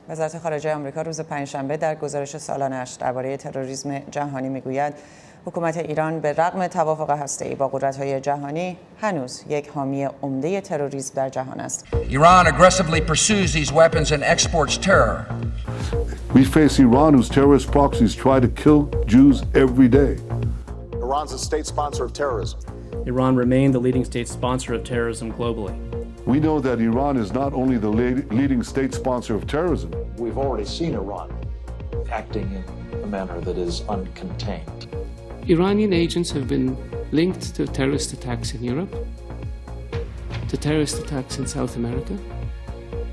وزارت خارجه آمریکا روز پنجشنبه در گزارش سالانه‌اش درباره تروریسم جهانی میگوید حکومت ایران به رغم توافق هسته‌ای با قدرت‌های جهانی هنوز یک حامی عمده تروریسم در جهان است. Iran aggressively pursues these weapons and exports terror. We face Iran whose terrorist proxies try to kill Jews every day. Iran's a state sponsor of terrorism. Iran remained the leading state sponsor of terrorism globally. We know that Iran is not only the leading state sponsor of terrorism. We've already seen Iran acting in a manner that is uncontained. Iranian agents have been linked to terrorist attacks in Europe, to terrorist attacks in South America.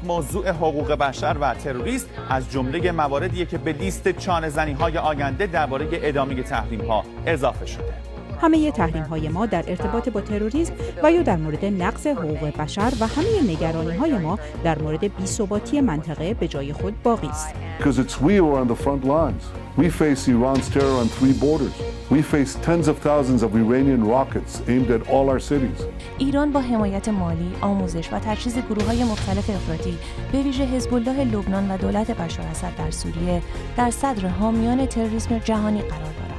موضوع حقوق بشر و تروریست از جمله مواردیه که به لیست چانه‌زنی‌های آینده درباره ادامه تحریم‌ها اضافه شده. همه تحریم‌های ما در ارتباط با تروریسم و یا در مورد نقض حقوق بشر و همه نگرانی‌های ما در مورد بی‌ثباتی منطقه به جای خود باقی است. Because it's we who are on the front lines. We face Iran's terror on 3 borders. We face tens of thousands of Iranian rockets aimed at all our cities. ایران با حمایت مالی، آموزش و تجهیز گروه‌های مختلف افراطی به ویژه حزب الله لبنان و دولت بشار اسد در سوریه در صدر حامیان تروریسم جهانی قرار دارد.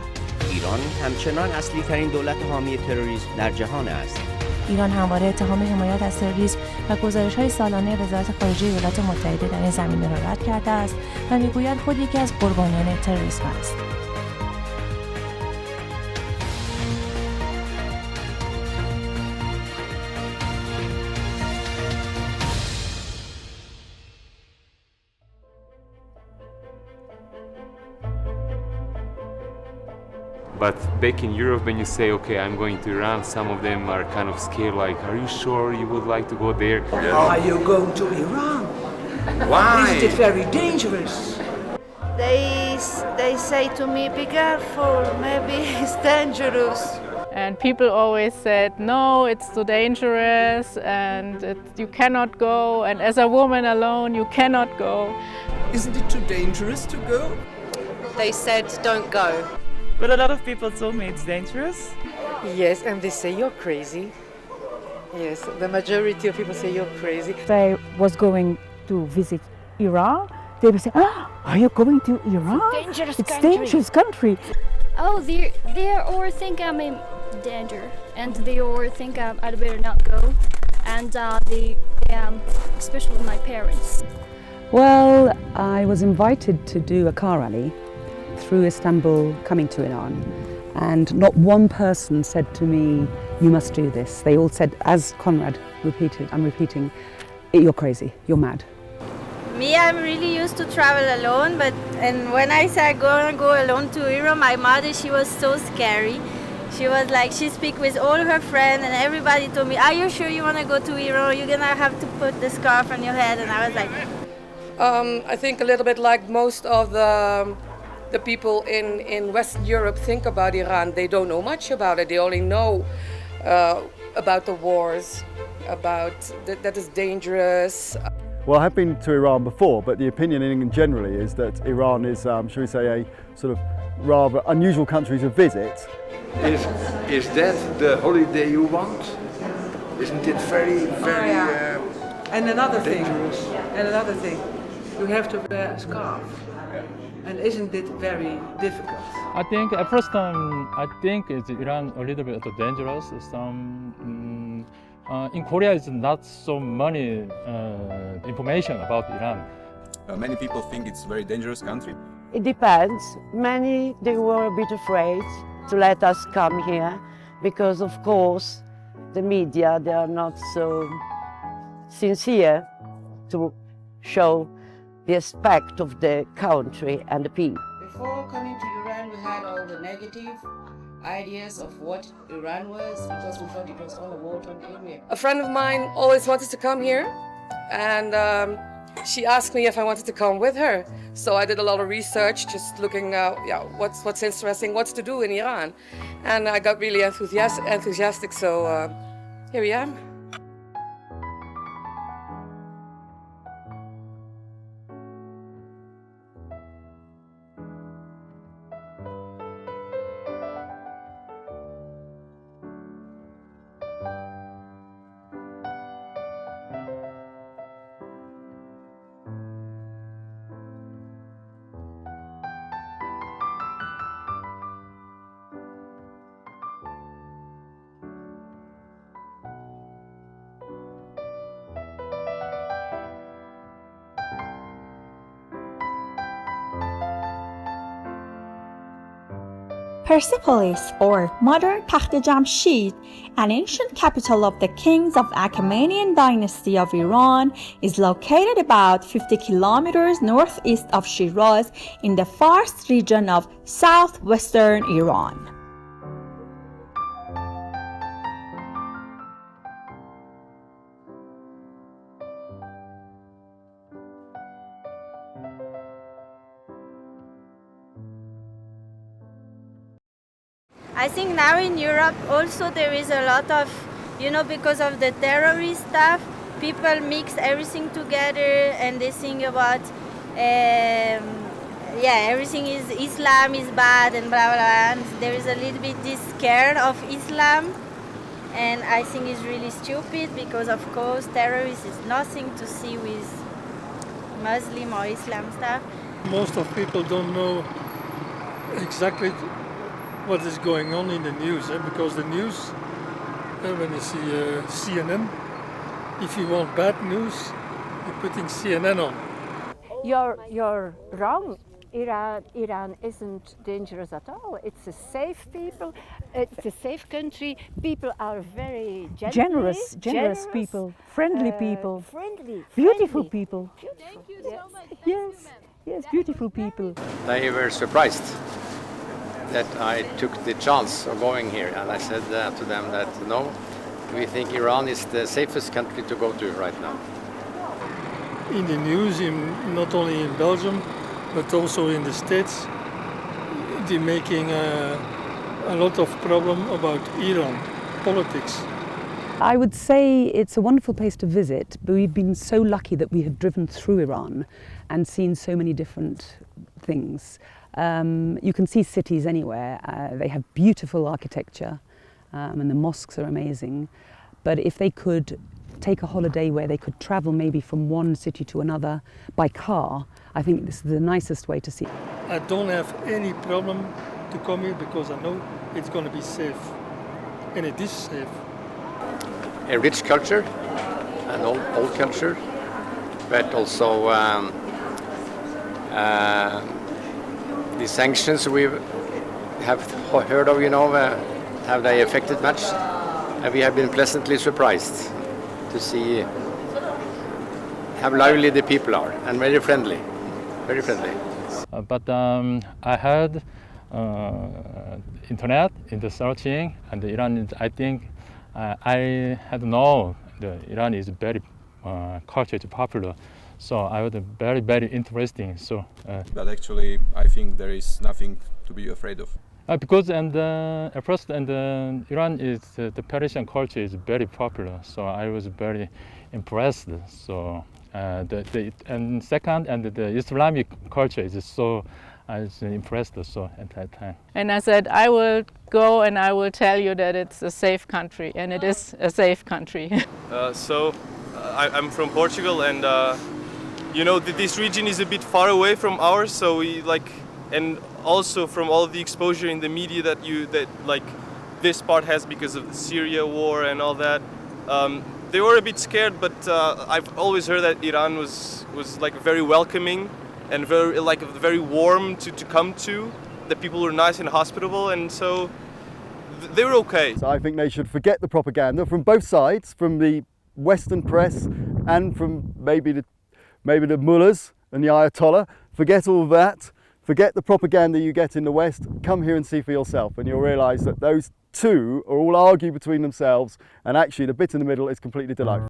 ایران همچنان اصلی ترین دولت حامی تروریسم در جهان است. ایران همواره اتهام حمایت از تروریسم و گزارش‌های سالانه وزارت خارجه ایالات متحده در این زمینه را رد کرده است و می‌گوید خود یکی از قربانیان تروریسم است. But back in Europe, when you say, okay, I'm going to Iran, some of them are kind of scared, like, are you sure you would like to go there? Are you going to Iran? Why? Isn't it very dangerous? They say to me, be careful, maybe it's dangerous. And people always said, no, it's too dangerous and you cannot go. And as a woman alone, you cannot go. Isn't it too dangerous to go? They said, don't go. But a lot of people told me it's dangerous. Yes, and they say you're crazy. Yes, the majority of people say you're crazy. If I was going to visit Iran, they would say, are you going to Iran? It's a dangerous country. Oh, they all think I'm in danger, and they all think I'd better not go. And especially my parents. Well, I was invited to do a car rally through Istanbul coming to Iran, and not one person said to me, you must do this. They all said, as Conrad repeated, I'm repeating, you're crazy, you're mad. Me, I'm really used to travel alone, and when I said go alone to Iran, my mother, she was so scary. She was like, she speak with all her friends, and everybody told me, are you sure you want to go to Iran? You're gonna have to put the scarf on your head. And I was like, I think a little bit like most of the people in Western Europe think about Iran. They don't know much about it. They only know about the wars, about that is dangerous. Well, I have been to Iran before, but the opinion generally is that Iran is, shall we say, a sort of rather unusual country to visit. Is that the holiday you want? Isn't it very, very and another dangerous? And another thing, you have to wear a scarf. And isn't it very difficult? I think at first time, I think it's Iran a little bit dangerous. In Korea, it's not so many information about Iran. Many people think it's a very dangerous country. It depends. Many, they were a bit afraid to let us come here because, of course, the media, they are not so sincere to show the aspect of the country and the people. Before coming to Iran, we had all the negative ideas of what Iran was because we thought it was all a war-torn area. A friend of mine always wanted to come here, and she asked me if I wanted to come with her. So I did a lot of research, just looking what's interesting, what's to do in Iran, and I got really enthusiastic. So here we are. Persepolis, or modern Takht-e-Jamshid, an ancient capital of the kings of Achaemenian dynasty of Iran, is located about 50 kilometers northeast of Shiraz in the Fars region of southwestern Iran. I think now in Europe also there is a lot of, because of the terrorist stuff, people mix everything together and they think about, everything is Islam is bad and blah, blah, and there is a little bit this scare of Islam. And I think it's really stupid because, of course, terrorist is nothing to see with Muslim or Islam stuff. Most of people don't know exactly what is going on in the news, because the news, when you see CNN, if you want bad news, you're putting CNN on. You're wrong. Iran isn't dangerous at all. It's a safe people. It's a safe country. People are very generous people, friendly people, beautiful people. Thank you so much. Yes, beautiful people. They were surprised that I took the chance of going here, and I said to them that no, we think Iran is the safest country to go to right now. In the news, not only in Belgium, but also in the States, they're making a lot of problem about Iran, politics. I would say it's a wonderful place to visit, but we've been so lucky that we have driven through Iran and seen so many different things. You can see cities anywhere. They have beautiful architecture and the mosques are amazing. But if they could take a holiday where they could travel maybe from one city to another by car, I think this is the nicest way to see it. I don't have any problem to come here because I know it's going to be safe. And it is safe. A rich culture, an old culture, but also the sanctions we have heard of, have they affected much? And we have been pleasantly surprised to see how lively the people are and very friendly, very friendly. But I had internet in the searching, and Iran, I think I had known that Iran is very culture is popular. So I was very, very interesting. So, but actually, I think there is nothing to be afraid of. Because at first, Iran is the Persian culture is very popular. So I was very impressed. So and second, the Islamic culture is so. I was impressed so at that time. And I said, I will go and I will tell you that it's a safe country, and it is a safe country. I'm from Portugal, and this region is a bit far away from ours, so and also from all the exposure in the media that this part has because of the Syria war and all that. They were a bit scared, but I've always heard that Iran was very welcoming and very warm to come to. The people were nice and hospitable, and so they were okay. So I think they should forget the propaganda from both sides, from the Western press and from maybe the mullahs and the Ayatollah. Forget all that. Forget the propaganda you get in the West. Come here and see for yourself, and you'll realise that those two are all argue between themselves, and actually the bit in the middle is completely delightful.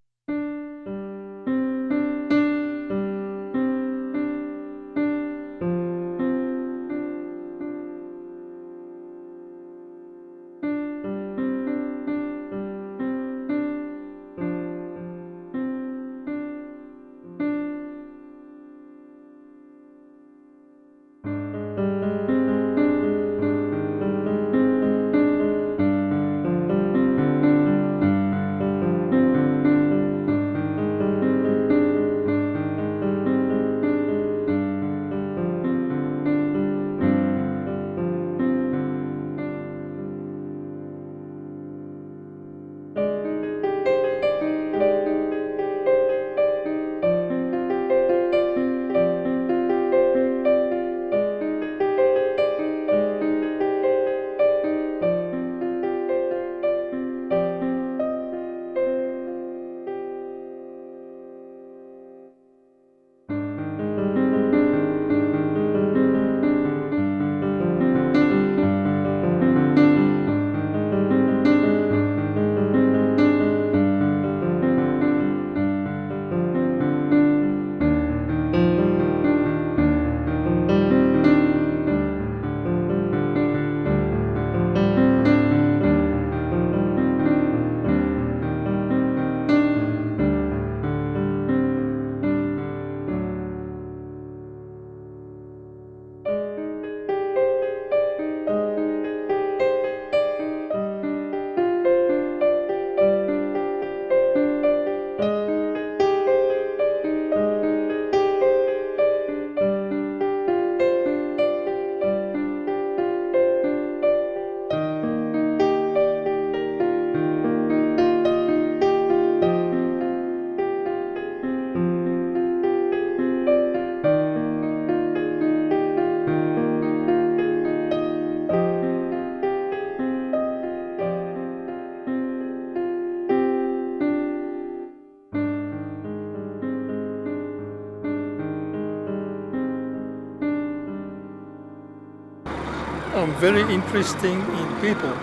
become very interesting in people.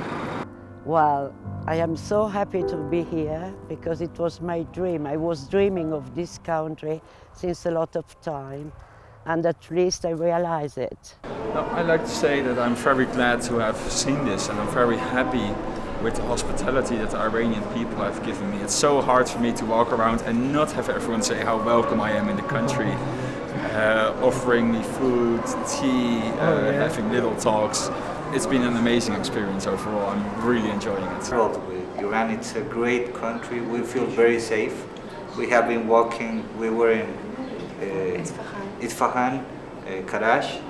Well, I am so happy to be here because it was my dream. I was dreaming of this country since a lot of time, and at least I realize it. I'd like to say that I'm very glad to have seen this, and I'm very happy with the hospitality that the Iranian people have given me. It's so hard for me to walk around and not have everyone say how welcome I am in the country, offering me food, tea, having little talks. It's been an amazing experience overall. I'm really enjoying it. Iran, it's a great country. We feel very safe. We have been walking, we were in Isfahan, Karash,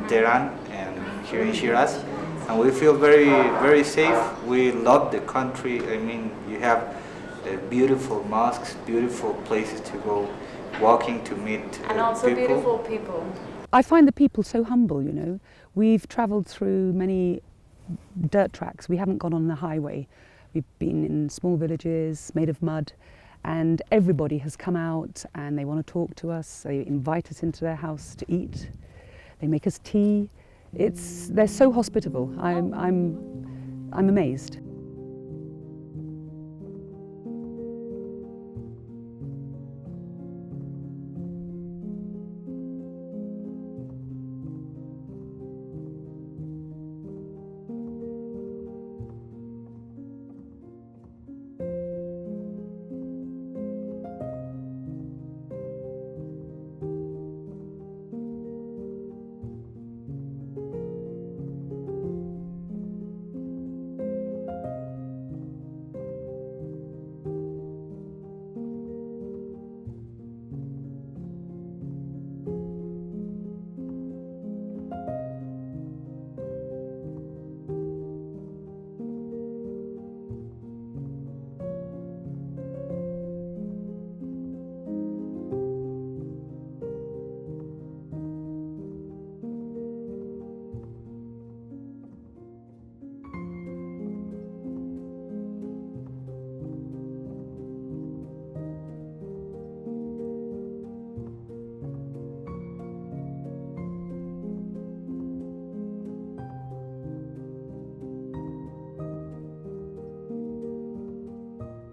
Tehran, and here in Shiraz. And we feel very, very safe. We love the country. I mean, you have beautiful mosques, beautiful places to go, walking to meet and also people. Beautiful people. I find the people so humble, you know. We've travelled through many dirt tracks. We haven't gone on the highway. We've been in small villages made of mud, and everybody has come out and they want to talk to us. They invite us into their house to eat. They make us tea. They're so hospitable. I'm amazed.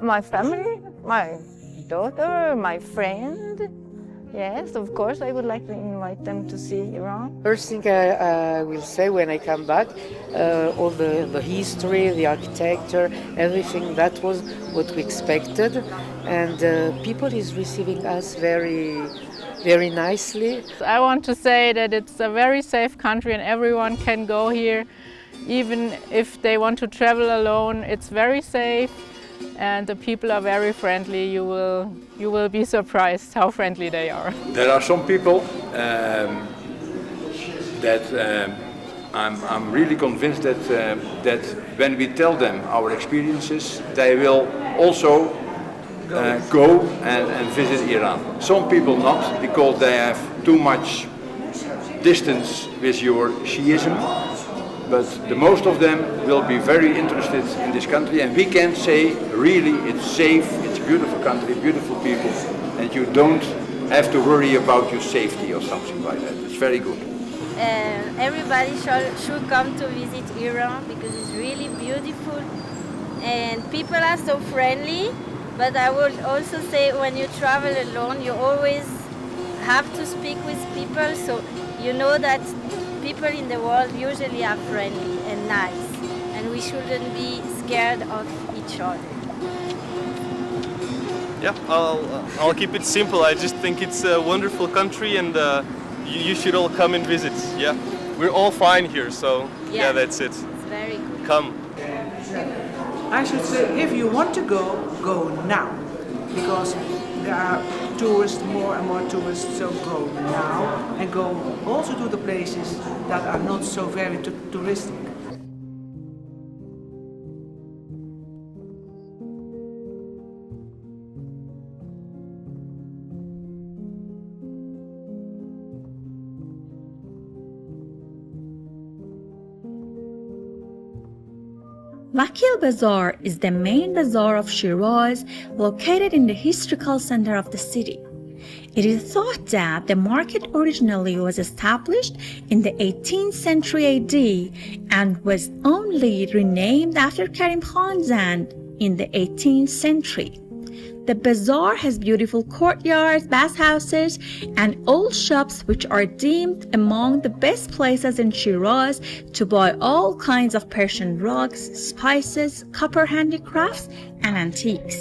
My family, my daughter, my friend. Yes, of course, I would like to invite them to see Iran. First thing I will say when I come back, all the history, the architecture, everything, that was what we expected. And people is receiving us very, very nicely. I want to say that it's a very safe country and everyone can go here. Even if they want to travel alone, it's very safe. And the people are very friendly. You will be surprised how friendly they are. There are some people that I'm really convinced that when we tell them our experiences, they will also go and visit Iran. Some people not, because they have too much distance with your Shiism. But the most of them will be very interested in this country, and we can say really it's safe, it's a beautiful country, beautiful people, and you don't have to worry about your safety or something like that. It's very good. Everybody should come to visit Iran because it's really beautiful and people are so friendly. But I would also say when you travel alone, you always have to speak with people, so you know that people in the world usually are friendly and nice, and we shouldn't be scared of each other. Yeah, I'll keep it simple. I just think it's a wonderful country, and you should all come and visit. Yeah, we're all fine here, so yeah, that's it. It's very good. Come. I should say, if you want to go, go now, because there are tourists, more and more tourists, so go now and go also to the places that are not so very touristic. Vakil Bazaar is the main bazaar of Shiraz, located in the historical center of the city. It is thought that the market originally was established in the 18th century AD and was only renamed after Karim Khanzand in the 18th century. The bazaar has beautiful courtyards, bathhouses, and old shops which are deemed among the best places in Shiraz to buy all kinds of Persian rugs, spices, copper handicrafts, and antiques.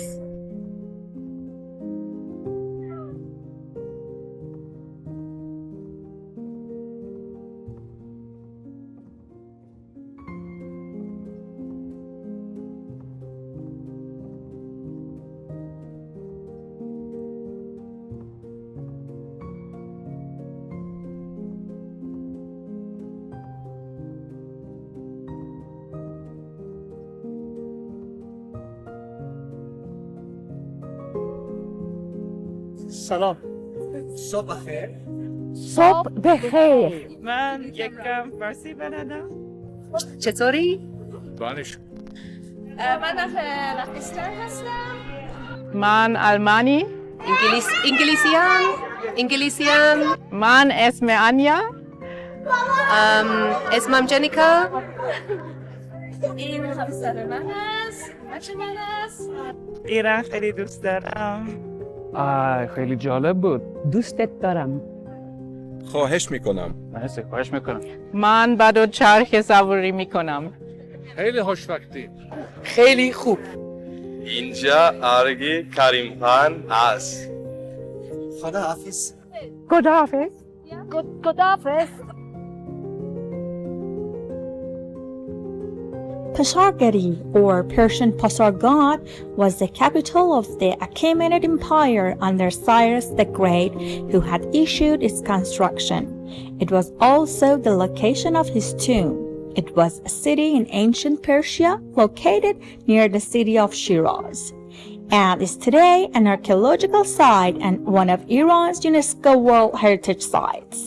سلام. صبح بخیر. صبح بخیر. من یکم فارسی بلدم. چطوری؟ دانش. من اکثر هستم. من آلمانی. انگلیسیان. من اسم آنیا. اسمم جنیکا. این همسر من است. بچه من است. ایران خیلی دوست دارم. خیلی جالب بود. دوستت دارم. خواهش میکنم. مرسی، خواهش میکنم. من با دوچرخه سواری میکنم. خیلی خوشوقتی. خیلی خوب. اینجا ارگ کریم خان است. خداحافظ. خداحافظ. خداحافظ. Pasargadi, or Persian Pasargad, was the capital of the Achaemenid Empire under Cyrus the Great, who had issued its construction. It was also the location of his tomb. It was a city in ancient Persia located near the city of Shiraz, and is today an archaeological site and one of Iran's UNESCO World Heritage Sites.